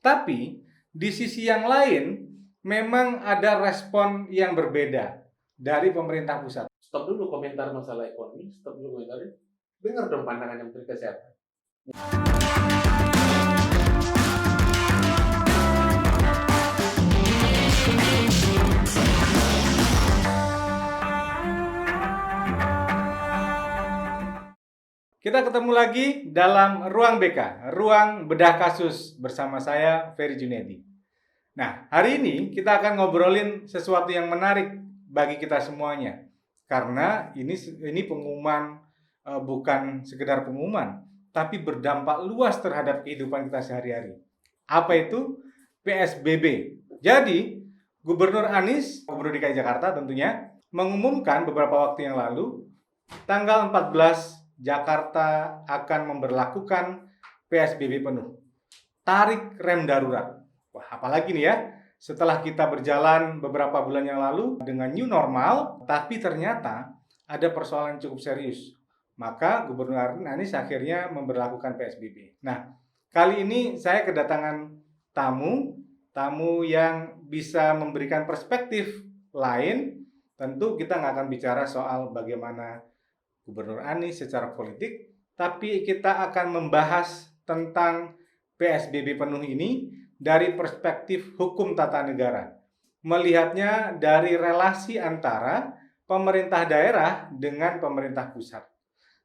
Tapi di sisi yang lain memang ada respon yang berbeda dari pemerintah pusat. Stop dulu komentar masalah ekonomi, stop dulu komentarin. Dengar dong pandangan yang Menteri Kesehatan. Kita ketemu lagi dalam Ruang BK, Ruang Bedah Kasus bersama saya, Ferry Junedi. Nah, hari ini kita akan ngobrolin sesuatu yang menarik bagi kita semuanya. Karena ini pengumuman bukan sekedar pengumuman, tapi berdampak luas terhadap kehidupan kita sehari-hari. Apa itu? PSBB. Jadi, Gubernur Anies, Gubernur DKI Jakarta tentunya, mengumumkan beberapa waktu yang lalu, tanggal 14 Jakarta akan memberlakukan PSBB penuh. Tarik rem darurat. Wah, apalagi nih ya, setelah kita berjalan beberapa bulan yang lalu dengan new normal, tapi ternyata ada persoalan yang cukup serius. Maka Gubernur Anies akhirnya memberlakukan PSBB. Nah, kali ini saya kedatangan tamu yang bisa memberikan perspektif lain. Tentu kita nggak akan bicara soal bagaimana Gubernur Anies secara politik, tapi kita akan membahas tentang PSBB penuh ini dari perspektif hukum tata negara. Melihatnya dari relasi antara pemerintah daerah dengan pemerintah pusat.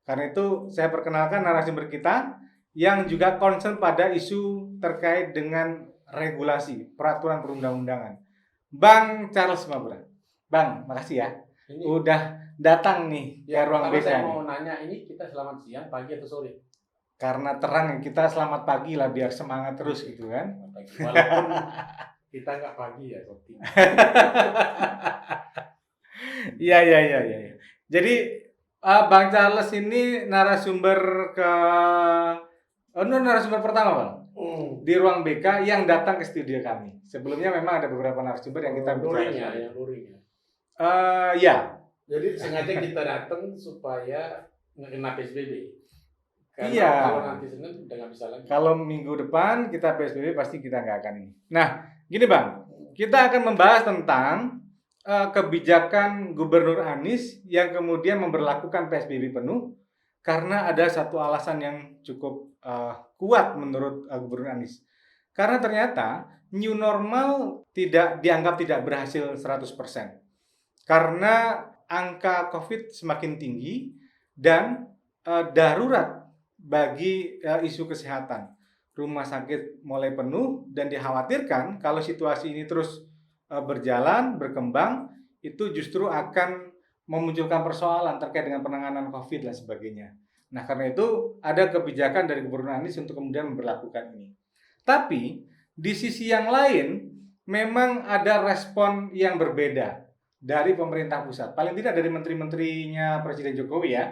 Karena itu saya perkenalkan narasumber kita yang juga concern pada isu terkait dengan regulasi, peraturan perundang-undangan. Bang Charles Mabura. Bang, makasih ya. Udah datang nih ya, Ruang BK. Saya mau nanya, ini kita selamat siang, pagi atau sore? Karena terang, kita selamat pagi lah biar semangat terus gitu kan. Walaupun kita nggak pagi ya, Sofi. Iya. Jadi Bang Charles ini narasumber pertama Bang. Di Ruang BK yang datang ke studio kami. Sebelumnya memang ada beberapa narasumber yang kita bicara. Ya. Jadi sengaja kita datang supaya nggak kena PSBB. Karena iya. Kalau nanti Senin udah nggak bisa lagi. Kalau minggu depan kita PSBB pasti kita nggak akan ini. Nah, gini Bang, kita akan membahas tentang kebijakan Gubernur Anies yang kemudian memberlakukan PSBB penuh karena ada satu alasan yang cukup kuat menurut Gubernur Anies. Karena ternyata new normal dianggap tidak berhasil 100%. Karena angka COVID semakin tinggi dan darurat bagi isu kesehatan. Rumah sakit mulai penuh dan dikhawatirkan kalau situasi ini terus berjalan, berkembang, itu justru akan memunculkan persoalan terkait dengan penanganan COVID dan sebagainya. Nah, karena itu ada kebijakan dari Gubernur Anies untuk kemudian memberlakukan ini. Tapi di sisi yang lain memang ada respon yang berbeda dari pemerintah pusat. Paling tidak dari menteri-menterinya Presiden Jokowi ya.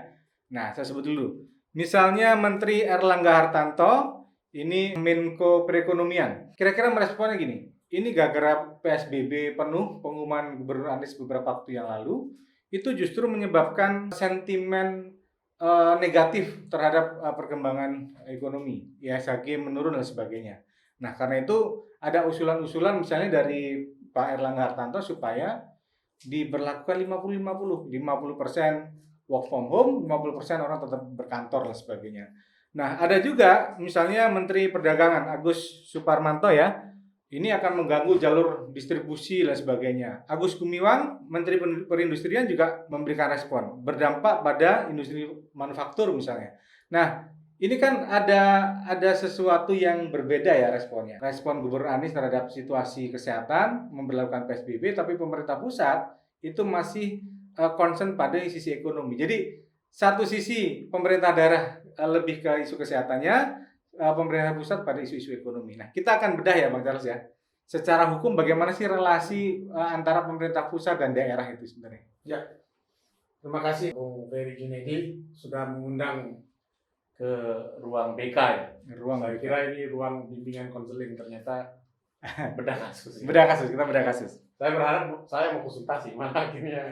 Nah, saya sebut dulu. Misalnya Menteri Erlangga Hartarto, ini Menko Perekonomian. Kira-kira meresponnya gini, ini gara-gara PSBB penuh, pengumuman Gubernur Anies beberapa waktu yang lalu, itu justru menyebabkan sentimen negatif terhadap perkembangan ekonomi. IHSG menurun dan sebagainya. Nah, karena itu ada usulan-usulan misalnya dari Pak Erlangga Hartarto supaya diberlakukan 50-50%, 50% work from home, 50% orang tetap berkantor dan sebagainya. Nah, ada juga misalnya Menteri Perdagangan Agus Suparmanto ya, ini akan mengganggu jalur distribusi dan sebagainya. Agus Gumiwang, Menteri Perindustrian juga memberikan respon, berdampak pada industri manufaktur misalnya. Nah, ini kan ada sesuatu yang berbeda ya responnya. Respon Gubernur Anies terhadap situasi kesehatan, memberlakukan PSBB, tapi pemerintah pusat itu masih concern pada sisi ekonomi. Jadi satu sisi pemerintah daerah lebih ke isu kesehatannya, pemerintah pusat pada isu-isu ekonomi. Nah, kita akan bedah ya Bang Charles ya. Secara hukum bagaimana sih relasi antara pemerintah pusat dan daerah itu sebenarnya? Ya, terima kasih Bung Ferry Junedi sudah mengundang ke Ruang BK ya. Saya kira ini ruang bimbingan konseling, ternyata bedah kasus. Kita bedah kasus. Saya berharap saya mau konsultasi, malah akhirnya.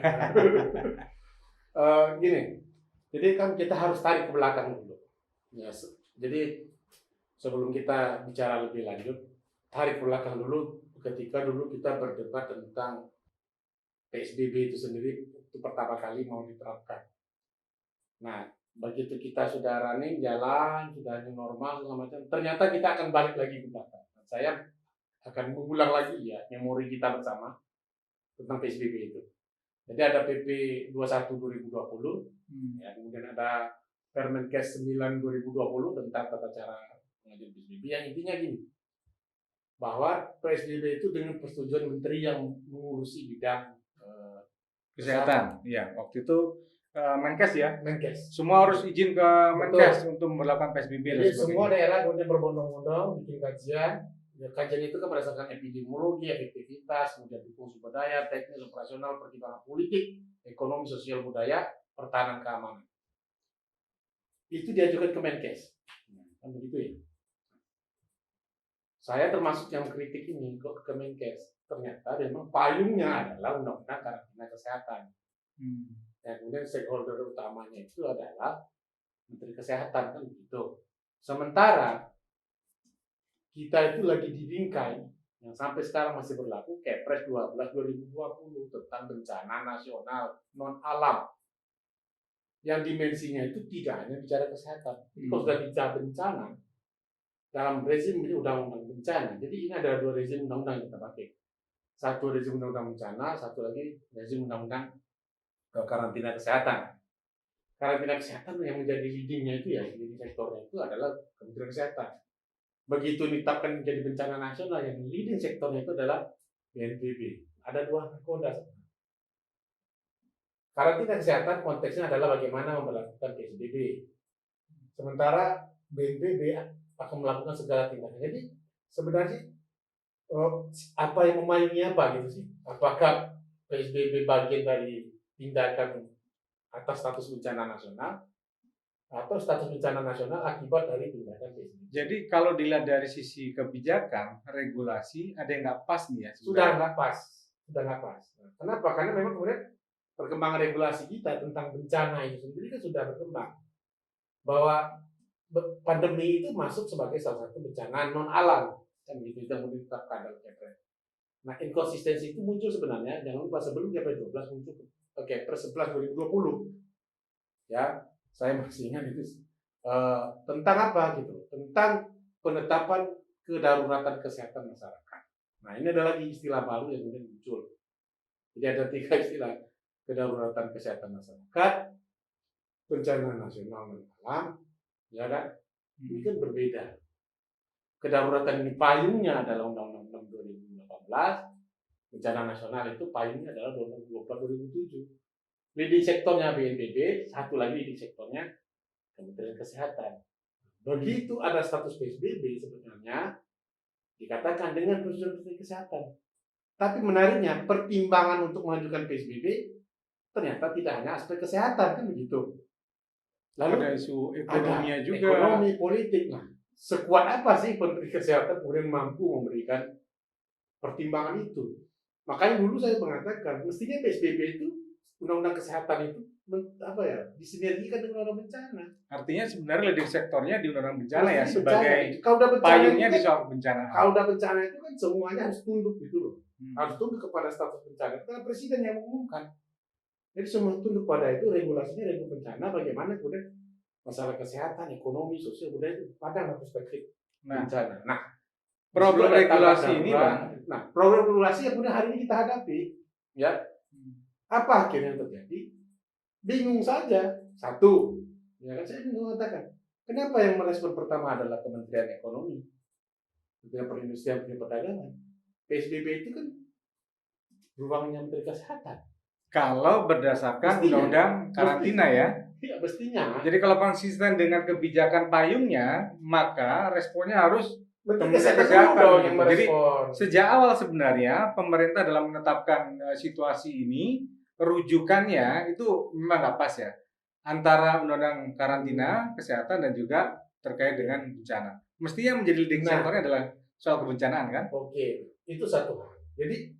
Gini, jadi kan kita harus tarik ke belakang dulu. Ya, jadi sebelum kita bicara lebih lanjut, tarik ke belakang dulu ketika dulu kita berdebat tentang PSBB itu sendiri itu pertama kali mau diterapkan. Nah, begitu kita sudah running, jalan, sudah new normal segala macam, ternyata kita akan balik lagi ke belakang. Saya akan mengulang lagi ya memori kita bersama tentang PSBB itu. Jadi ada PP 21 2020, ya, kemudian ada Permenkes 9 2020 tentang tata cara pengajuan PSBB yang intinya gini, bahwa PSBB itu dengan persetujuan menteri yang mengurusi bidang Kesehatan. Iya, waktu itu Menkes ya. Menkes. Semua harus izin ke Menkes untuk melakukan PSBB. Jadi semua daerah kemudian berbondong-bondong bikin kajian. Ya, kajian itu kan berdasarkan epidemiologi, efektivitas, kemudian dukung sumber daya, teknis, operasional, pertimbangan politik, ekonomi, sosial, budaya, pertahanan, keamanan. Itu diajukan ke Menkes. Kan begitu ya. Saya termasuk yang kritik ini kok ke Menkes. Ternyata memang payungnya adalah undang-undang karantina kesehatan. Dan kemudian stakeholder utamanya itu adalah Menteri Kesehatan, kan begitu. Sementara kita itu lagi di bingkai yang sampai sekarang masih berlaku Kepres 12 2020 tentang bencana nasional non alam. Yang dimensinya itu tidak hanya bicara kesehatan. Kalau sudah bicara bencana dalam rezim ini undang-undang bencana. Jadi ini ada dua rezim undang-undang yang kita pakai. Satu rezim undang-undang bencana, satu lagi rezim undang-undang karantina kesehatan. Karantina kesehatan yang menjadi leadingnya itu ya, leading sektornya itu adalah Kementerian Kesehatan. Begitu ditetapkan menjadi bencana nasional, yang leading sektornya itu adalah BNPB. Ada dua koda. Karantina kesehatan konteksnya adalah bagaimana memperlakukan PSBB. Sementara BNPB akan melakukan segala tindakan. Jadi sebenarnya apa yang memayungi apa gitu sih? Apakah PSBB bagian dari tindakan atas status bencana nasional atau status bencana nasional akibat dari tindakan PSBB? Jadi kalau dilihat dari sisi kebijakan, regulasi ada yang nggak pas nih ya? Sudah nggak pas. Nah, kenapa? Karena memang kemudian perkembangan regulasi kita tentang bencana itu sendiri kan sudah berkembang. Bahwa pandemi itu masuk sebagai salah satu bencana non alam, kan gitu yang ditetapkan dalam Kepres. Nah, inkonsistensi itu muncul sebenarnya jangan lupa sebelum Kepres 12 muncul Kepres 11 2020. Ya, saya masih ingat itu tentang apa gitu, tentang penetapan kedaruratan kesehatan masyarakat. Nah, ini ada lagi istilah baru yang kemudian muncul. Jadi ada 3 istilah: kedaruratan kesehatan masyarakat, bencana nasional non alam, ya kan? Ini kan berbeda. Kedaruratan ini payungnya adalah Undang-Undang 6 2018, bencana nasional itu payungnya adalah Undang-Undang 24 2007. Leading sektornya BNPB, satu lagi leading sektornya Kementerian Kesehatan. Begitu ada status PSBB sebenarnya dikatakan dengan prosedur Menteri Kesehatan. Tapi menariknya pertimbangan untuk mengajukan PSBB ternyata tidak hanya aspek kesehatan, kan begitu. Lalu ada isu ekonominya juga. Ekonomi, politik. Nah, sekuat apa sih Menteri Kesehatan kemudian mampu memberikan pertimbangan itu? Makanya dulu saya mengatakan mestinya PSBB itu undang-undang kesehatan itu disinergikan dengan undang-undang bencana. Artinya sebenarnya leading sektornya di undang-undang bencana ya sebagai payungnya di soal bencana. Kalau udah bencana itu kan semuanya harus tunduk gitu loh. Harus tunduk kepada status bencana. Karena presiden yang mengumumkan. Jadi semua tunduk pada itu, regulasinya regulasi bencana, bagaimana kemudian masalah kesehatan, ekonomi, sosial, budaya itu pada perspektif bencana. Nah, problem regulasi ini, Bang. Nah, problem regulasi yang kemudian hari ini kita hadapi, ya. Apa akhirnya yang terjadi? Bingung saja. Satu, ya kan saya mengatakan, kenapa yang merespon pertama adalah Kementerian Ekonomi, Kementerian Perindustrian, Kementerian Perdagangan. PSBB itu kan ruangnya Menteri Kesehatan. Kalau berdasarkan undang-undang karantina ya. Iya, mestinya. Jadi kalau konsisten dengan kebijakan payungnya, maka responnya harus Menteri Kesehatan yang merespon. Jadi sejak awal sebenarnya pemerintah dalam menetapkan situasi ini, rujukannya itu memang nggak pas ya, antara undang-undang karantina kesehatan dan juga terkait dengan bencana. Mestinya menjadi leading sektornya adalah soal kebencanaan kan? Oke, itu satu hal. Jadi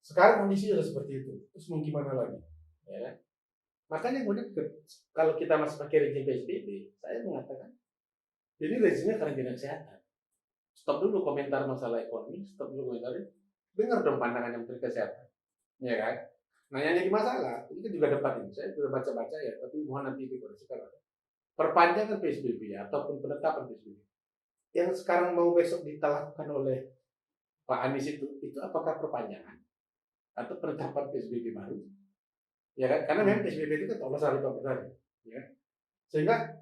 sekarang kondisi sudah seperti itu. Terus mau gimana lagi? Ya. Makanya kemudian kalau kita masih pakai rezim PSBB, saya mengatakan ini rezimnya karantina kesehatan. stop dulu komentar masalah ekonomi, stop dulu komentar, dengar dong pandangannya Menteri Kesehatan, ya kan? Nah yang jadi masalah, ini kan juga debat ini, saya sudah baca-baca ya, tapi mohon nanti dikoreksikan. Perpanjangan PSBB ataupun penetapan PSBB yang sekarang mau besok dilakukan oleh Pak Anies itu apakah perpanjangan atau penetapan PSBB baru? Ya kan? Karena memang PSBB itu kan 14 hari, ya. Sehingga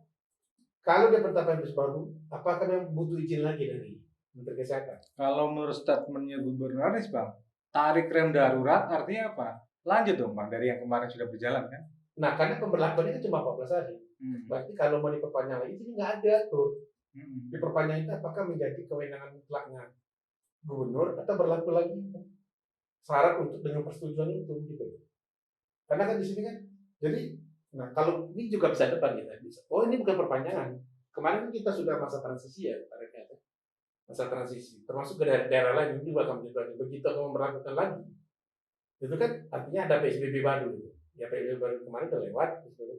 kalau dia penetapan PSBB baru, apakah memang butuh izin lagi dari Menteri Kesehatan? Kalau menurut statementnya Gubernur Anies, Bang, tarik rem darurat artinya apa? Lanjut dong, Bang, dari yang kemarin sudah berjalan kan? Nah, karena pemberlakuannya kan cuma 14 hari. Berarti kalau mau diperpanjang lagi, ini nggak ada tuh. Diperpanjang itu apakah menjadi kewenangan mutlaknya gubernur atau berlaku lagi syarat untuk dengan persetujuan itu gitu. Karena kan di sini kan, jadi, nah kalau ini juga bisa depan kita bisa. Oh ini bukan perpanjangan. Kemarin kita sudah masa transisi ya, masa transisi. Termasuk ke daerah lain ini juga akan menjadi begitu akan memperlakukan lagi. Itu kan artinya ada PSBB baru. Ya PSBB baru kemarin udah lewat,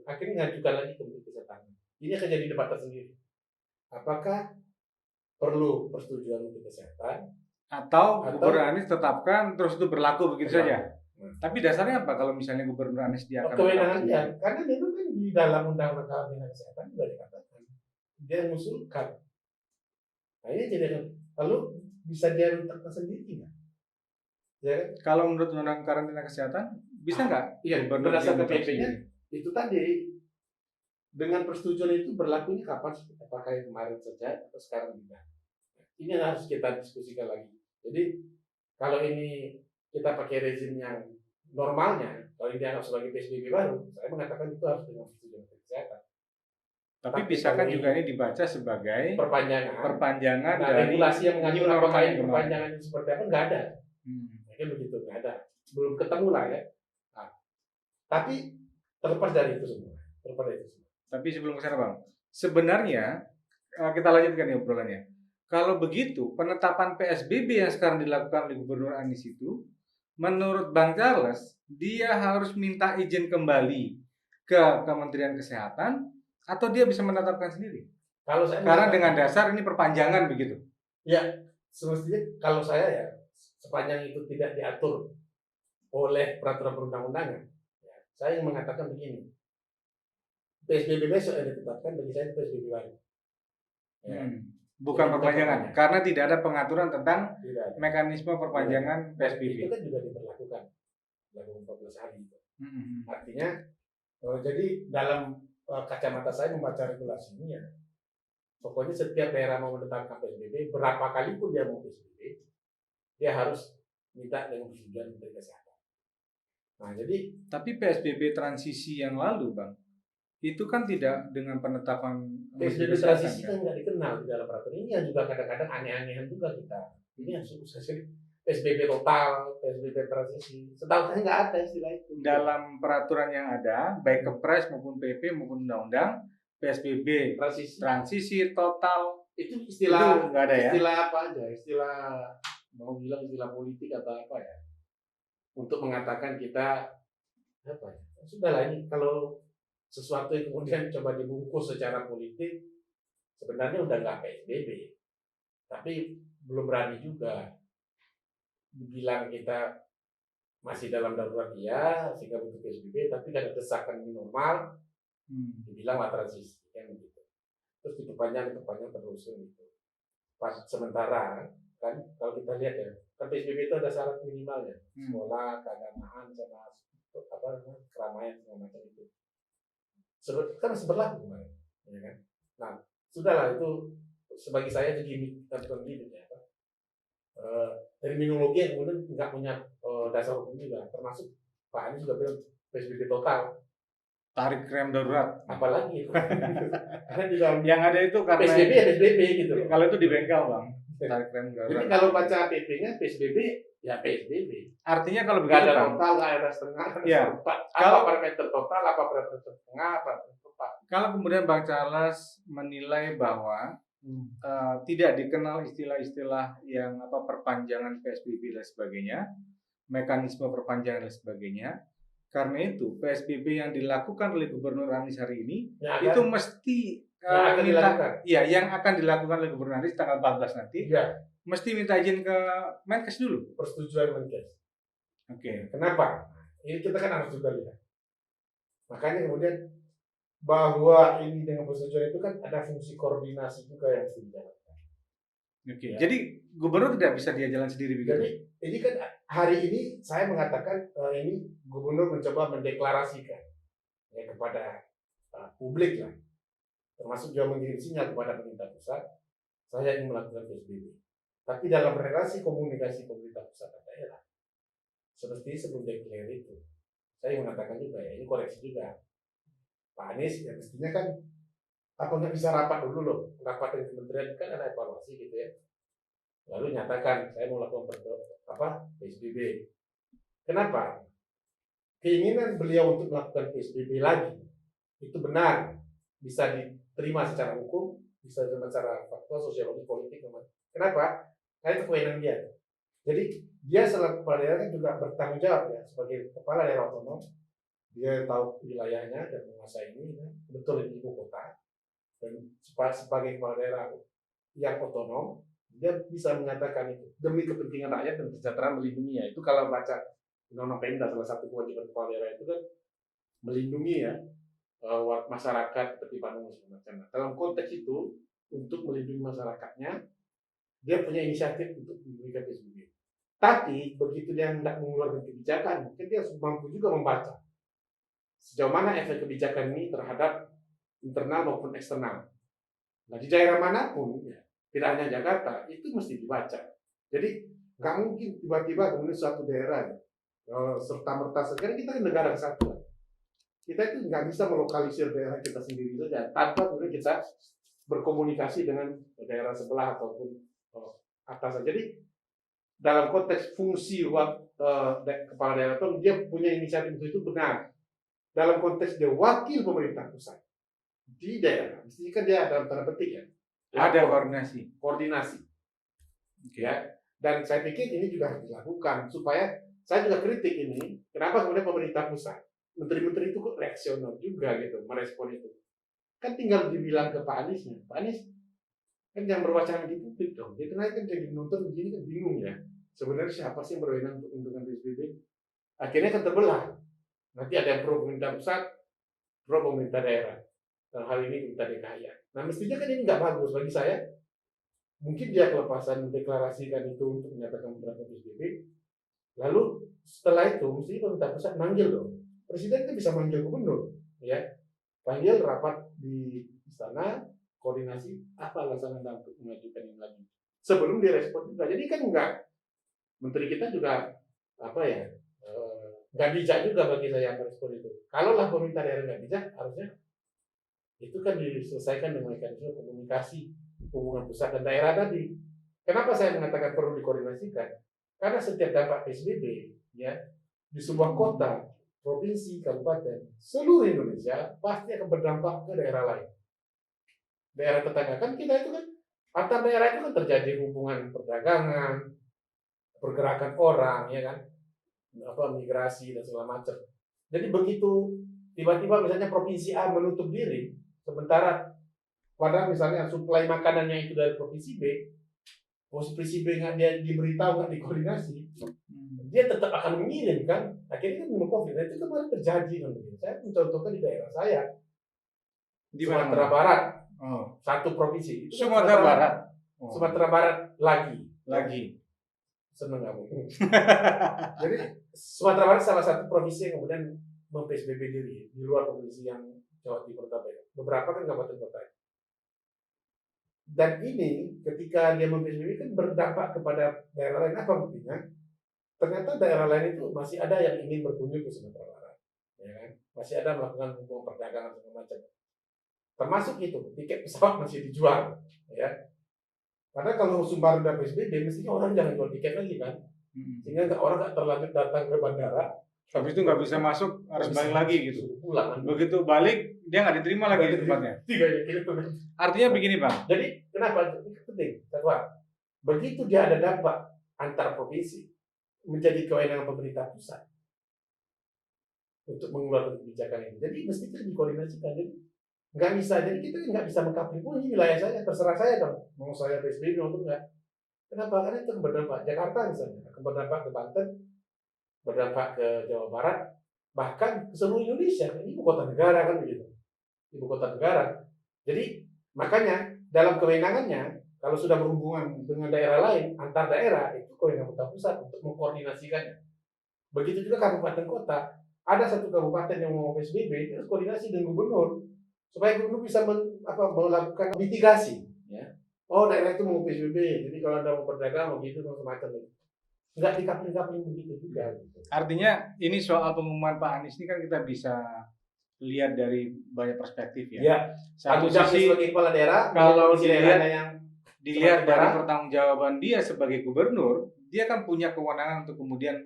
akhirnya ngajukan lagi ke Menteri Kesehatan. Ini akan jadi debat tersendiri. Apakah perlu persetujuan Menteri Kesehatan atau Gubernur Anies tetapkan terus itu berlaku begitu saja? Tapi dasarnya apa kalau misalnya Gubernur Anies dia akan kewenangannya? Karena memang kan di dalam undang-undang karantina kesehatan juga dikatakan dia mengusulkan. Nah ini jadi lalu bisa dia letakkan sendiri nggak? Ya. Kalau menurut undang karantina kesehatan bisa nggak? Iya, berdasarkan PP-nya itu tadi dengan persetujuan itu berlakunya kapan? Apakah yang kemarin saja atau sekarang juga? Ini yang harus kita diskusikan lagi. Jadi kalau ini kita pakai rezim yang normalnya, kalau ini dianggap sebagai PSBB baru, saya mengatakan itu harus dengan persetujuan Menteri Kesehatan. Tapi bisa kan juga ini dibaca sebagai perpanjangan nah, dari regulasi yang mengatur apakah ini perpanjangan itu seperti apa, nggak ada. Mungkin begitu, nggak ada. Belum ketemu lah ya. Nah, tapi terlepas dari itu semua. Tapi sebelum ke sana, Bang, sebenarnya kita lanjutkan ya obrolannya. Kalau begitu, penetapan PSBB yang sekarang dilakukan oleh Gubernur Anies itu, menurut Bang Charles, dia harus minta izin kembali ke Kementerian Kesehatan atau dia bisa menetapkan sendiri? Kalau saya karena dengan dasar ini perpanjangan begitu. Ya, semestinya kalau saya ya, sepanjang itu tidak diatur oleh peraturan perundang-undangan, ya, saya ingin mengatakan begini. PSBB besok yang ditetapkan bagi saya PSBB baru. Ya. Bukan perpanjangan, karena tidak ada pengaturan tentang mekanisme perpanjangan PSBB. Itu kan juga diberlakukan dalam 14 hari itu. Artinya, jadi dalam kacamata saya membaca regulasi ini ya, pokoknya setiap daerah mau menetapkan PSBB, berapa kali pun dia mau PSBB, dia harus minta dengan persetujuan Menteri Kesehatan. Nah, jadi tapi PSBB transisi yang lalu, Bang, itu kan tidak dengan penetapan PSBB transisi kan nggak dikenal di dalam peraturan ini, yang juga kadang-kadang aneh-anehan juga kita. Ini yang susah sih. PSBB total, PSBB transisi, setahu saya nggak ada istilah itu. Dalam peraturan yang ada, baik Kepres maupun PP maupun undang-undang, PSBB transisi total itu istilah nggak ada ya? Istilah apa aja? Istilah mau bilang istilah politik atau apa ya? Untuk mengatakan kita apa ya? Sudahlah, ini kalau sesuatu yang kemudian coba dibungkus secara politik, sebenarnya udah nggak PSBB, tapi belum berani juga dibilang kita masih dalam darurat ya, sehingga butuh PSBB, tapi ada desakan normal, dibilang lah transisi kan begitu. Terus diperpanjang terus gitu. Pas sementara kan kalau kita lihat ya, kan PSBB itu ada syarat minimalnya, sekolah, keagamaan, sama apa keramaian segala macam itu. Kan masih berlaku kemarin, ya kan? Nah, sudahlah itu sebagai saya itu gimmick bukan gimmick ya, terminologi yang kemudian nggak punya dasar hukum juga, termasuk Pak Anies juga bilang PSBB total, tarik rem darurat, apalagi itu. Karena di dalam yang ada itu karena PSBB ya PSBB gitu. Kalau itu di bengkel, Bang, tarik rem darurat. Jadi kalau baca PP-nya PSBB ya PSBB. Artinya kalau begitu, nggak ada total, nggak ada setengah, ya. Apa parameter total, apa parameter setengah, apa total. Kalau kemudian Bang Charles menilai bahwa tidak dikenal istilah-istilah yang perpanjangan PSBB dan sebagainya, mekanisme perpanjangan dan sebagainya, karena itu PSBB yang dilakukan oleh Gubernur Anies hari ini itu mesti akan dilakukan. Iya, yang akan dilakukan oleh Gubernur Anies tanggal 14 nanti, Iya, mesti minta izin ke Menkes dulu. persetujuan Menkes. Oke. Kenapa? Ini kita kan harus juga lihat. Makanya kemudian bahwa ini dengan persetujuan itu kan ada fungsi koordinasi juga yang harus dijalankan. Oke. Ya. Jadi gubernur tidak bisa dia jalan sendiri begitu. Jadi ini kan hari ini saya mengatakan ini gubernur mencoba mendeklarasikan ya kepada publik lah, termasuk juga mengirim sinyal kepada pemerintah pusat, saya ingin melakukan PSBB. Tapi dalam relasi komunikasi pemerintah pusat dan daerah, seperti sebelum deklar itu, saya mengatakan juga ya, ini koreksi juga. Pak Anies ya mestinya kan apa nggak bisa rapat dulu loh, rapat dengan kementerian kan ada evaluasi gitu ya. Lalu nyatakan saya mau lakukan PSBB. Kenapa? Keinginan beliau untuk melakukan PSBB lagi itu benar, bisa diterima secara hukum, bisa diterima secara faktual, sosiologi, politik. Kenapa? Karena itu kewenangan dia. Jadi dia selaku kepala daerah kan juga bertanggung jawab ya sebagai kepala daerah otonom. Dia tahu wilayahnya dan menguasai ini, ya. Betul di ibu kota. Dan sebagai kepala daerah yang otonom, dia bisa menyatakan itu demi kepentingan rakyat dan kesejahteraan melindunginya. Itu kalau baca Undang-Undang Pemda, salah satu kewajiban kepala daerah itu kan melindungi ya masyarakat, tertiban umum segala macam. Dalam konteks itu untuk melindungi masyarakatnya, dia punya inisiatif untuk memberikan PSBB. Tapi begitu dia hendak mengeluarkan kebijakan, mungkin dia mampu juga membaca sejauh mana efek kebijakan ini terhadap internal maupun eksternal. Nah di daerah manapun, ya, tidak hanya Jakarta, itu mesti dibaca. Jadi nggak mungkin tiba-tiba kemudian suatu daerah serta-merta sekarang kita kan negara kesatuan. Kita itu nggak bisa melokalisir daerah kita sendiri saja tanpa kemudian kita berkomunikasi dengan daerah sebelah ataupun atasan. Jadi dalam konteks fungsi kepala daerah itu dia punya inisiatif itu benar. Dalam konteks dia wakil pemerintah pusat di daerah, mestinya kan dia dalam tanda petik ya. Ada koordinasi. Ya. Dan saya pikir ini juga harus dilakukan supaya saya juga kritik ini. Kenapa kemudian pemerintah pusat, menteri-menteri itu kok reaksional juga gitu merespon itu. Kan tinggal dibilang ke Pak Aniesnya, Pak Anies kan yang berwacana di publik dong. Dia kan jadi nonton begini kan bingung ya. Sebenarnya siapa sih yang berwenang untuk menentukan PSBB? Akhirnya kan terbelah. Nanti ada yang pro pemerintah pusat, pro pemerintah daerah. Dan hal ini pemerintah DKI. Nah mestinya kan ini nggak bagus bagi saya. Mungkin dia kelepasan mendeklarasikan itu untuk menyatakan beberapa PSBB. Lalu setelah itu mesti pemerintah pusat manggil dong. Presiden kan bisa manggil gubernur, ya. Panggil rapat di istana, koordinasi apa alasan Anda untuk mengajukan ini lagi. Sebelum direspon juga. Jadi kan enggak, menteri kita juga nggak bijak juga bagi saya merespon itu. Kalaulah pemerintah daerah nggak bijak, harusnya itu kan diselesaikan dengan mekanisme komunikasi hubungan pusat dan daerah tadi. Kenapa saya mengatakan perlu dikoordinasikan? Karena setiap dampak PSBB ya di sebuah kota, provinsi, kabupaten, seluruh Indonesia pasti akan berdampak ke daerah lain. Daerah tetangga kan kita itu kan antar daerah itu kan terjadi hubungan perdagangan, pergerakan orang, ya kan, migrasi dan segala macam. Jadi begitu tiba-tiba misalnya provinsi A menutup diri, sementara pada misalnya suplai makanannya itu dari provinsi B, provinsi B nggak dia diberitahu, nggak dikoordinasi, dia tetap akan mengirim kan, akhirnya kan minum COVID. Itu kemarin terjadi kan begitu. Saya mencontohkan di daerah saya di Sumatera Barat, satu provinsi. Itu Sumatera Barat, Sumatera Barat lagi. Seneng kamu. Jadi Sumatera Barat salah satu provinsi yang kemudian mem-PSBB diri di luar provinsi yang Jawa Timur tadi. Beberapa kan kabupaten kota. Dan ini ketika dia mem-PSBB kan berdampak kepada daerah lain. Apa buktinya? Ternyata daerah lain itu masih ada yang ingin berkunjung ke Sumatera Barat, ya kan? Masih ada melakukan hubungan perdagangan segala macam. Termasuk itu tiket pesawat masih dijual, ya. Karena kalau Sumbar udah PSBB, mestinya orang jangan jual tiket lagi kan, sehingga orang nggak terlanjur datang ke bandara. Habis itu nggak bisa masuk, harus balik lagi gitu. Pulang. Begitu balik, dia nggak diterima lagi di tempatnya. Artinya begini Bang. Jadi kenapa ini penting? Kedua, begitu dia ada dampak antar provinsi, menjadi kewenangan pemerintah pusat untuk mengeluarkan kebijakan ini. Jadi mesti dikoordinasikan. Jadi Nggak bisa, jadi kita nggak bisa mengkapling, oh ini wilayah saya, terserah saya dong, mau saya PSBB atau enggak. Kenapa? Karena itu berdampak Jakarta misalnya, akan berdampak ke Banten, berdampak ke Jawa Barat, bahkan ke seluruh Indonesia. Ini ibu kota negara kan begitu, ibu kota negara. Jadi makanya dalam kewenangannya, kalau sudah berhubungan dengan daerah lain, antar daerah, itu kewenangan pemerintah pusat untuk mengkoordinasikannya. Begitu juga kabupaten kota, ada satu kabupaten yang mau PSBB, itu harus koordinasi dengan gubernur supaya gubernur bisa melakukan mitigasi. Ya. Oh daerah itu mau PSBB, jadi kalau anda mau berdagang mau gitu macam-macam itu. Nggak dikapling-kapling begitu juga. Gitu. Artinya ini soal pengumuman Pak Anies ini kan kita bisa lihat dari banyak perspektif ya. Ya. Satu sisi sebagai kepala daerah, kalau dilihat dari pertanggungjawaban dia sebagai gubernur, dia kan punya kewenangan untuk kemudian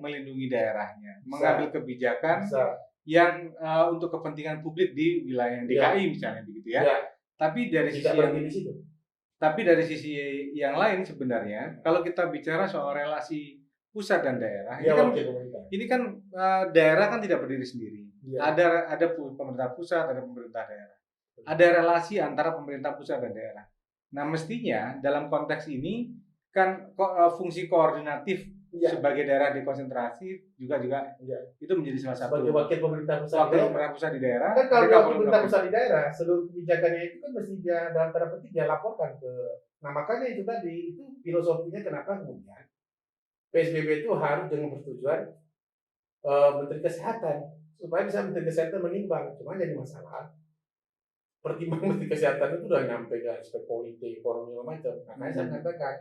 melindungi daerahnya, mengambil kebijakan yang untuk kepentingan publik di wilayah DKI misalnya begitu ya. Tapi dari sisi yang lain sebenarnya kalau kita bicara soal relasi pusat dan daerah, ini kan daerah kan tidak berdiri sendiri. Ada pemerintah pusat, ada pemerintah daerah. Ada relasi antara pemerintah pusat dan daerah. Nah, mestinya dalam konteks ini kan fungsi koordinatif sebagai daerah dekonsentrasi juga itu menjadi salah satu sebagai wakil pemerintah pusat di daerah. Kan kalau wakil pemerintah pusat di daerah, seluruh kebijakannya itu kan mesti dia dalam tanda petik dia laporkan ke. Nah makanya itu tadi itu filosofinya kenapa kemudian PSBB itu harus dengan persetujuan Menteri Kesehatan supaya bisa Menteri Kesehatan menimbang. Cuma jadi masalah pertimbangan Menteri Kesehatan itu udah nyampe ke aspek politik, ekonomi macam. Makanya saya mengatakan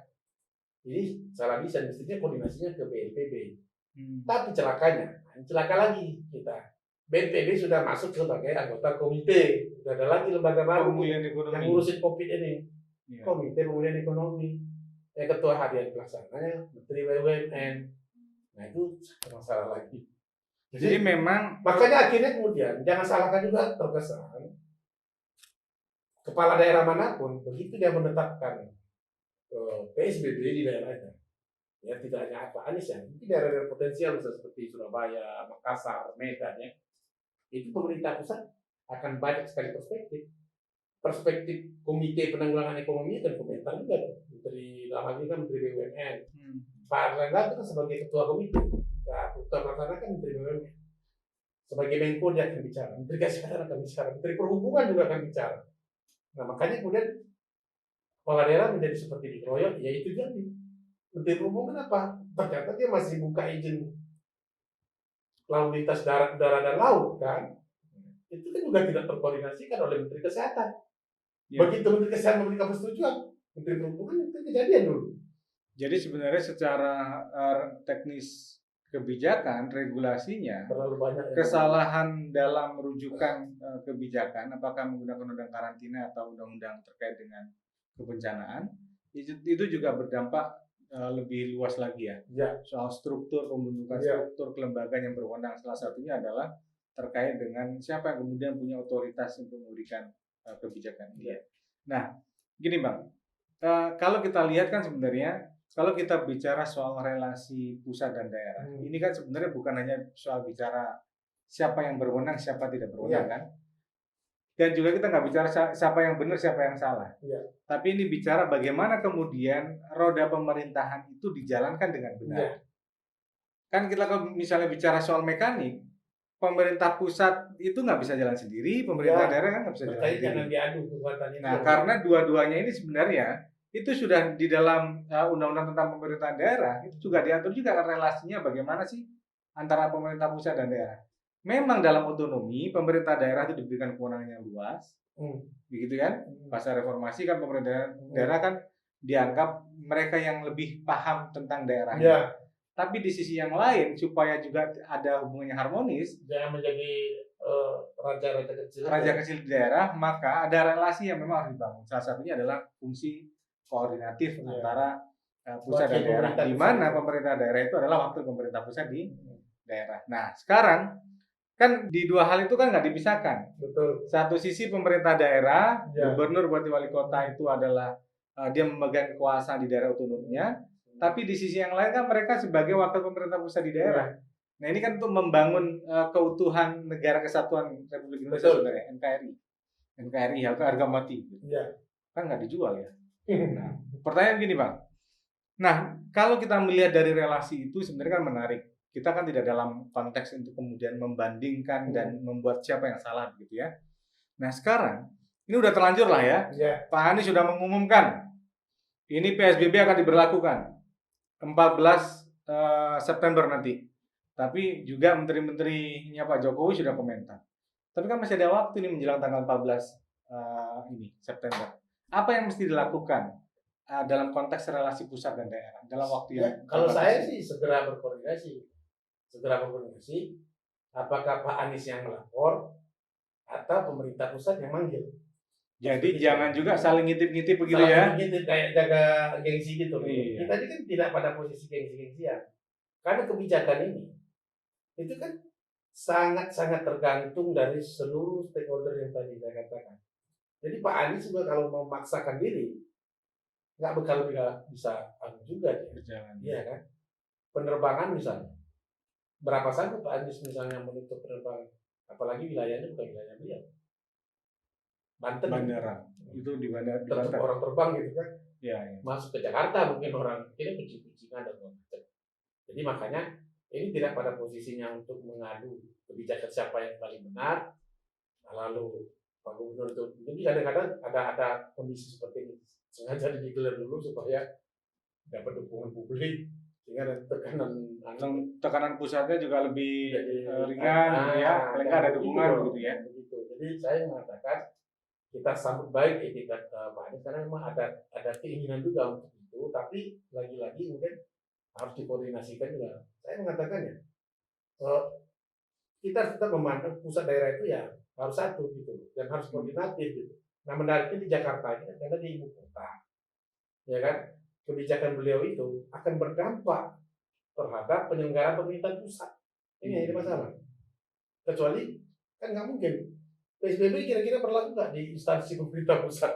ini salah desain, mestinya koordinasinya ke BNPB. Tapi celaka lagi kita. BNPB sudah masuk sebagai anggota komite. Sudah ada lagi lembaga baru yang ngurusin COVID ini. Komite Pemulihan Ekonomi. Yang ketua harian pelaksananya Menteri BUMN. Nah itu masalah lagi. Jadi memang makanya akhirnya kemudian jangan salahkan juga terkesan kepala daerah manapun begitu dia menetapkan PSBB di daerahnya, ya tidak hanya apa Anies ya, di daerah-daerah potensial misalnya seperti Surabaya, Makassar, Medan ya, itu pemerintah pusat akan banyak sekali perspektif komite penanggulangan ekonomi dan komentar juga Menteri dalam hal ini kan Menteri BUMN, Pak Erlangga itu kan sebagai ketua komite, Pak Ketua Pelaksana kan Menteri BUMN, sebagai Menko dia akan bicara, Menteri Kesehatan akan bicara, Menteri Perhubungan juga akan bicara. Nah makanya kemudian kepala daerah menjadi seperti dikeroyok, ya itu jadi Menteri Perhubungan apa? Ternyata dia masih buka izin lalu lintas darat, udara dan laut kan? Itu kan juga tidak terkoordinasikan oleh Menteri Kesehatan. Begitu Menteri Kesehatan memberikan persetujuan, Menteri Perhubungan itu kejadian dulu. Jadi sebenarnya secara teknis kebijakan, regulasinya, kesalahan dalam merujukan kebijakan, apakah menggunakan undang karantina atau undang-undang terkait dengan kebencanaan, itu juga berdampak lebih luas lagi ya. Soal struktur pembentukan struktur kelembagaan yang berwenang, salah satunya adalah terkait dengan siapa yang kemudian punya otoritas untuk memberikan kebijakan ini. Nah, gini Bang, kalau kita lihat kan sebenarnya kalau kita bicara soal relasi pusat dan daerah, ini kan sebenarnya bukan hanya soal bicara siapa yang berwenang, siapa tidak berwenang kan. Dan juga kita nggak bicara siapa yang benar, siapa yang salah. Tapi ini bicara bagaimana kemudian roda pemerintahan itu dijalankan dengan benar. Kan kita kalau misalnya bicara soal mekanik, pemerintah pusat itu nggak bisa jalan sendiri, pemerintah daerah kan nggak bisa jalan sendiri. Nah, karena dua-duanya ini sebenarnya itu sudah di dalam undang-undang tentang pemerintahan daerah, itu juga diatur juga relasinya bagaimana sih antara pemerintah pusat dan daerah. Memang dalam otonomi pemerintah daerah itu diberikan kewenangan yang luas, begitu kan? Pasca reformasi kan pemerintah daerah kan dianggap mereka yang lebih paham tentang daerahnya. Tapi di sisi yang lain supaya juga ada hubungannya harmonis, jangan menjadi raja kecil di daerah, maka ada relasi yang memang harus dibangun. Salah satunya adalah fungsi koordinatif antara pusat dan daerah, di mana pemerintah daerah itu adalah wakil pemerintah pusat di daerah. Nah, sekarang kan di dua hal itu kan nggak dipisahkan. Betul. Satu sisi pemerintah daerah, gubernur buat wali kota itu adalah dia memegang kekuasaan di daerah otonominya, tapi di sisi yang lain kan mereka sebagai wakil pemerintah pusat di daerah. Nah ini kan untuk membangun keutuhan negara kesatuan Republik Indonesia sebenarnya, NKRI. NKRI harga mati. Iya. Kan nggak dijual ya. Nah, pertanyaan gini Bang. Nah, kalau kita melihat dari relasi itu sebenarnya kan menarik. Kita kan tidak dalam konteks untuk kemudian membandingkan dan membuat siapa yang salah begitu ya. Nah, sekarang ini udah terlanjur lah ya. Iya. Pak Anies sudah mengumumkan ini PSBB akan diberlakukan 14 September nanti. Tapi juga menteri-menterinya Pak Jokowi sudah komentar. Tapi kan masih ada waktu nih menjelang tanggal 14 ini September. Apa yang mesti dilakukan dalam konteks relasi pusat dan daerah dalam waktu yang kalau saya sih segera berkoordinasi. Apakah Pak Anies yang melapor atau pemerintah pusat yang manggil? Jadi jangan juga saling ngintip-ngintip begitu ya. Ngintip kayak jaga gengsi gitu. Iya. Kita ini kan tidak pada posisi gengsi-gengsian. Karena kebijakan ini itu kan sangat-sangat tergantung dari seluruh stakeholder yang tadi saya katakan. Jadi Pak Anies juga kalau memaksakan diri nggak bakal bisa juga dia. Berjalan. Iya kan? Penerbangan misalnya. Berapa sanggup Pak Anies misalnya menutup penerbangan? Apalagi wilayahnya bukan wilayah beliau. Banten. Bandara. Itu di bandara. Tetap orang terbang gitu kan. Iya. Masuk ke Jakarta mungkin orang ini kucing-kucingan dan macam. Jadi makanya ini tidak pada posisinya untuk mengadu kebijakan siapa yang paling benar. Lalu Pak Gubernur itu, jadi kadang-kadang ada kondisi seperti ini sengaja digelar dulu supaya dapat dukungan publik sehingga ada tekanan pusatnya juga lebih ringan ya, paling nggak ada dukungan gitu ya. Begitu. Jadi saya mengatakan kita sambut baik etikat Pak Anies karena memang ada keinginan juga untuk itu, tapi lagi-lagi mungkin harus dikoordinasikan juga. Saya mengatakan ya, kita tetap memandang pusat daerah itu ya harus satu gitu dan harus koordinatif gitu. Nah menariknya di Jakarta ini karena di ibu kota, ya kan kebijakan beliau itu akan berdampak terhadap penyelenggaraan pemerintahan pusat. Ini masalah. Kecuali kan nggak mungkin PSBB kira-kira berlaku nggak di instansi pemerintah pusat?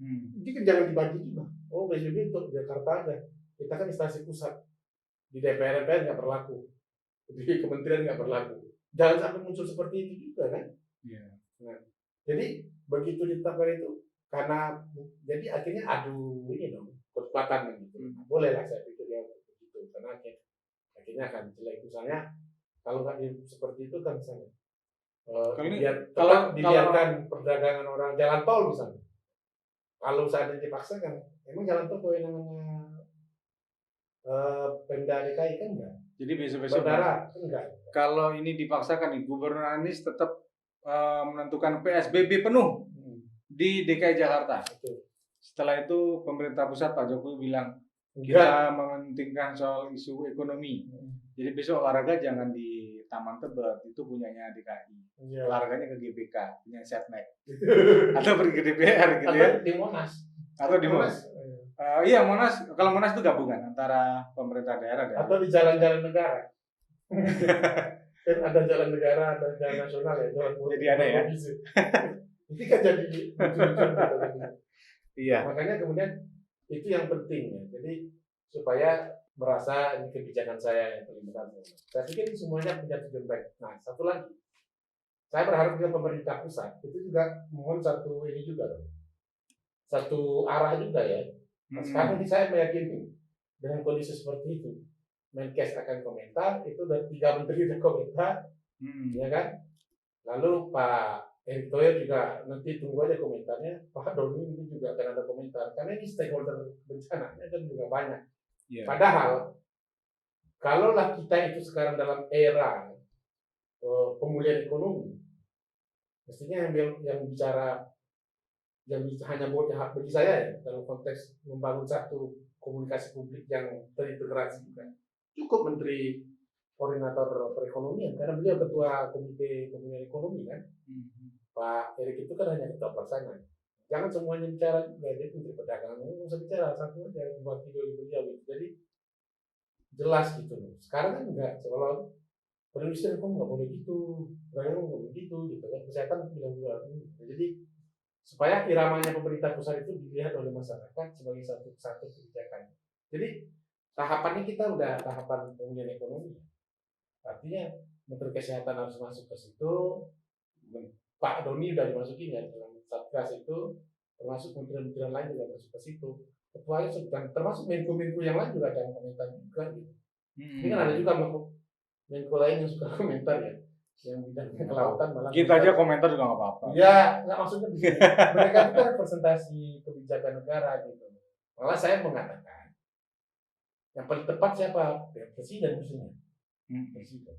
Jadi kan jangan dibagi juga. Oh PSBB untuk Jakarta aja. Kita kan instansi pusat. Di DPR nggak berlaku, di kementerian nggak berlaku. Jangan sampai muncul seperti itu juga kan? Yeah. Nah, jadi begitu ditetapkan itu karena jadi akhirnya adu ini dong kekuatan gitu. Boleh lah saya pikir ya begitu karena akhirnya akan jelek misalnya kalau nggak seperti itu kan misalnya kalau dibiarkan perdagangan orang jalan tol misalnya kalau seandainya dipaksakan emang jalan tol kewenangannya Pemda DKI kan enggak. Jadi besok-besok enggak. Kalau ini dipaksakan nih, Gubernur Anies tetap menentukan PSBB penuh di DKI Jakarta. Betul. Setelah itu pemerintah pusat Pak Jokowi bilang kita mementingkan soal isu ekonomi. Jadi besok olahraga jangan di Taman Tebet, itu punyanya DKI. Olahraganya ke GBK, punya Setnek. Atau pergi ke DPR gitu ya. Atau di Monas. Atau di Monas. Iya Monas, kalau Monas itu gabungan antara pemerintah daerah dan atau di jalan-jalan negara. Kan ada jalan negara, ada jalan nasional ya, jalan jadi ada ya. Ini kan jadi iya. Makanya kemudian itu yang penting ya. Jadi supaya merasa ini kebijakan saya yang paling benar. Saya pikir ini semuanya punya tujuan baik. Nah, satu lagi. Saya berharap juga pemerintah pusat itu juga mohon satu ini juga loh. Satu arah juga ya. Nah, sekarang ini saya meyakini dengan kondisi seperti itu, Menkes akan komentar, itu dan 3 menteri sudah komentar, ya kan? Lalu Pak Erick Thohir juga nanti tunggu aja komentarnya. Pak Doni ini juga akan ada komentar, karena ini stakeholder bencananya kan juga banyak. Yeah. Padahal kalaulah kita itu sekarang dalam era pemulihan ekonomi, mestinya yang bicara yang hanya bagi saya ya, dalam konteks membangun satu komunikasi publik yang terintegrasi kan. Cukup Menteri Koordinator Perekonomian karena beliau ketua Komite Pemulihan Ekonomi kan. Pak Erick itu kan hanya ketua pelaksana. Jangan semuanya bicara juga, jadi Menteri Perdagangan nggak usah bicara, satu aja buat video beliau gitu. Jadi jelas gitu loh. Sekarang kan enggak, seolah perindustrian kok nggak boleh gitu, perdagangan nggak boleh gitu kan. Kesehatan bilang juga. Jadi supaya iramanya pemerintah pusat itu dilihat oleh masyarakat sebagai satu kebijakan. Jadi tahapannya kita udah tahapan pemulihan ekonomi. Artinya Menteri Kesehatan harus masuk ke situ, Pak Doni udah dimasukin ya dalam Satgas itu, termasuk kementerian-kementerian lain juga masuk ke situ. Ketuanya dan termasuk Menko-Menko yang lain juga ada yang komentar juga gitu. Ini kan ada juga Menko lain yang suka komentar ya, yang bidangnya kelautan malah. Kita aja komentar juga nggak apa-apa. Ya, nggak maksudnya begini. Mereka itu kan representasi kebijakan negara gitu. Malah saya mengatakan yang paling tepat siapa? Ya, presiden mestinya. Presiden.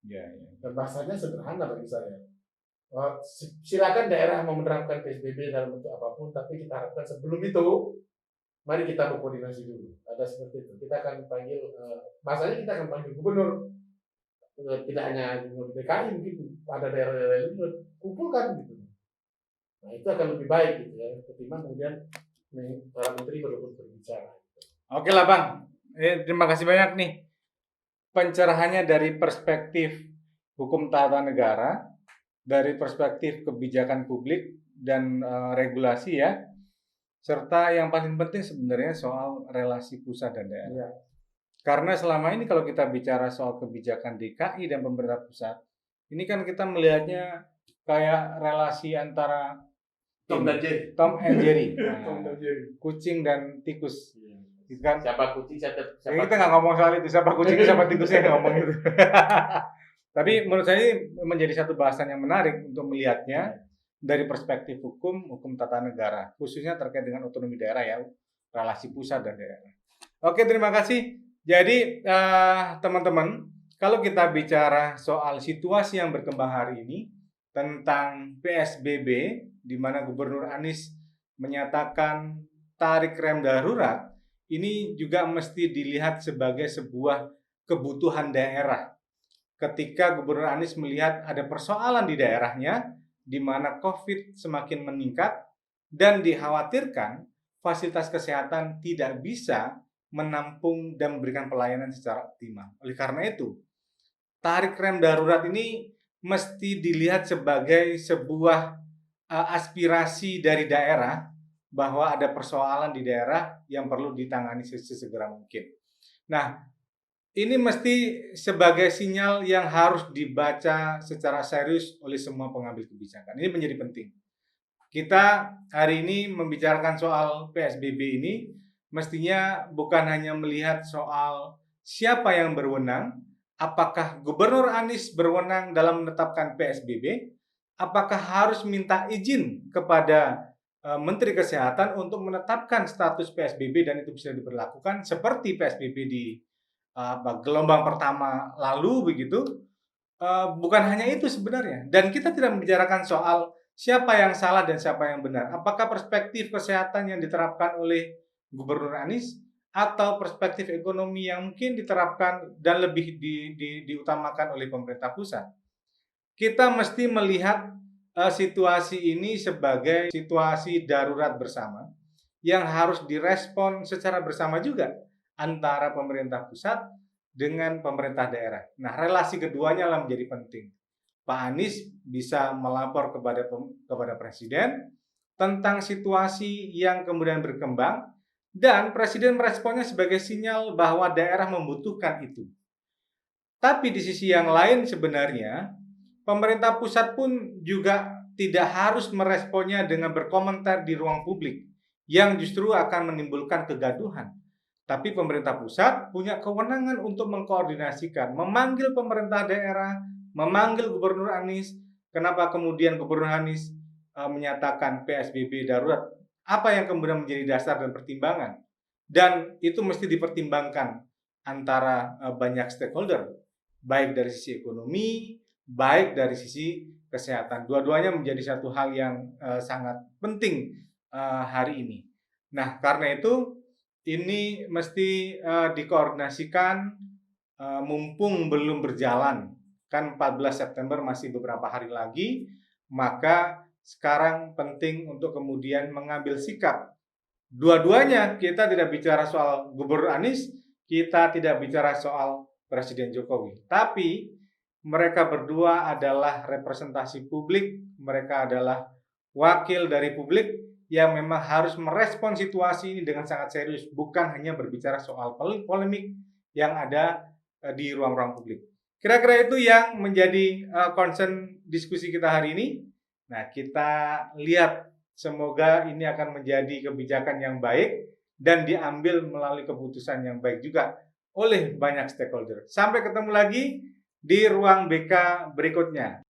Ya. Dan bahasanya sederhana bagi saya. Silakan daerah mau menerapkan PSBB dalam bentuk apapun, tapi kita harapkan sebelum itu, mari kita berkoordinasi dulu. Ada seperti itu. Kita akan panggil, masanya kita akan panggil gubernur, tidak hanya gubernur DKI, mungkin ada daerah-daerah lain kumpulkan gitu. Nah itu akan lebih baik gitu ya, ketimbang kemudian para menteri berbicara. Oke lah Bang, terima kasih banyak nih pencerahannya dari perspektif hukum tata negara, dari perspektif kebijakan publik dan regulasi ya, serta yang paling penting sebenarnya soal relasi pusat dan daerah. Ya. Karena selama ini kalau kita bicara soal kebijakan DKI dan pemerintah pusat, ini kan kita melihatnya kayak relasi antara Tom dan Jerry. Tom and Jerry. Nah, Tom dan Jerry. Kucing dan tikus. Gitu kan? Siapa kucing, siapa ya, kita nggak ngomong soal itu, siapa kucing, siapa tikusnya nggak ngomong itu. Tapi menurut saya ini menjadi satu bahasan yang menarik untuk melihatnya dari perspektif hukum tata negara, khususnya terkait dengan otonomi daerah ya, relasi pusat dan daerah. Oke, terima kasih. Jadi teman-teman, kalau kita bicara soal situasi yang berkembang hari ini tentang PSBB, di mana Gubernur Anies menyatakan tarik rem darurat, ini juga mesti dilihat sebagai sebuah kebutuhan daerah. Ketika Gubernur Anies melihat ada persoalan di daerahnya, di mana COVID semakin meningkat, dan dikhawatirkan fasilitas kesehatan tidak bisa menampung dan memberikan pelayanan secara optimal. Oleh karena itu, tarik rem darurat ini mesti dilihat sebagai sebuah aspirasi dari daerah, bahwa ada persoalan di daerah yang perlu ditangani sesegera mungkin. Nah, ini mesti sebagai sinyal yang harus dibaca secara serius oleh semua pengambil kebijakan. Ini menjadi penting. Kita hari ini membicarakan soal PSBB ini, mestinya bukan hanya melihat soal siapa yang berwenang, apakah Gubernur Anies berwenang dalam menetapkan PSBB, apakah harus minta izin kepada Menteri Kesehatan untuk menetapkan status PSBB dan itu bisa diberlakukan seperti PSBB di gelombang pertama lalu begitu. Bukan hanya itu sebenarnya, dan kita tidak membicarakan soal siapa yang salah dan siapa yang benar. Apakah perspektif kesehatan yang diterapkan oleh Gubernur Anies atau perspektif ekonomi yang mungkin diterapkan dan lebih diutamakan oleh pemerintah pusat. Kita mesti melihat situasi ini sebagai situasi darurat bersama yang harus direspon secara bersama juga antara pemerintah pusat dengan pemerintah daerah. Nah, relasi keduanya lah menjadi penting. Pak Anies bisa melapor kepada Presiden tentang situasi yang kemudian berkembang dan Presiden meresponnya sebagai sinyal bahwa daerah membutuhkan itu. Tapi di sisi yang lain sebenarnya pemerintah pusat pun juga tidak harus meresponnya dengan berkomentar di ruang publik yang justru akan menimbulkan kegaduhan. Tapi pemerintah pusat punya kewenangan untuk mengkoordinasikan, memanggil pemerintah daerah, memanggil Gubernur Anies. Kenapa kemudian Gubernur Anies menyatakan PSBB darurat? Apa yang kemudian menjadi dasar dan pertimbangan? Dan itu mesti dipertimbangkan antara banyak stakeholder, baik dari sisi ekonomi, baik dari sisi kesehatan. Dua-duanya menjadi satu hal yang sangat penting hari ini. Nah, karena itu ini mesti dikoordinasikan mumpung belum berjalan. Kan 14 September masih beberapa hari lagi, maka sekarang penting untuk kemudian mengambil sikap. Dua-duanya, kita tidak bicara soal Gubernur Anies, kita tidak bicara soal Presiden Jokowi. Tapi mereka berdua adalah representasi publik, mereka adalah wakil dari publik yang memang harus merespon situasi ini dengan sangat serius, bukan hanya berbicara soal polemik yang ada di ruang-ruang publik. Kira-kira itu yang menjadi concern diskusi kita hari ini. Nah, kita lihat semoga ini akan menjadi kebijakan yang baik dan diambil melalui keputusan yang baik juga oleh banyak stakeholder. Sampai ketemu lagi di ruang BK berikutnya.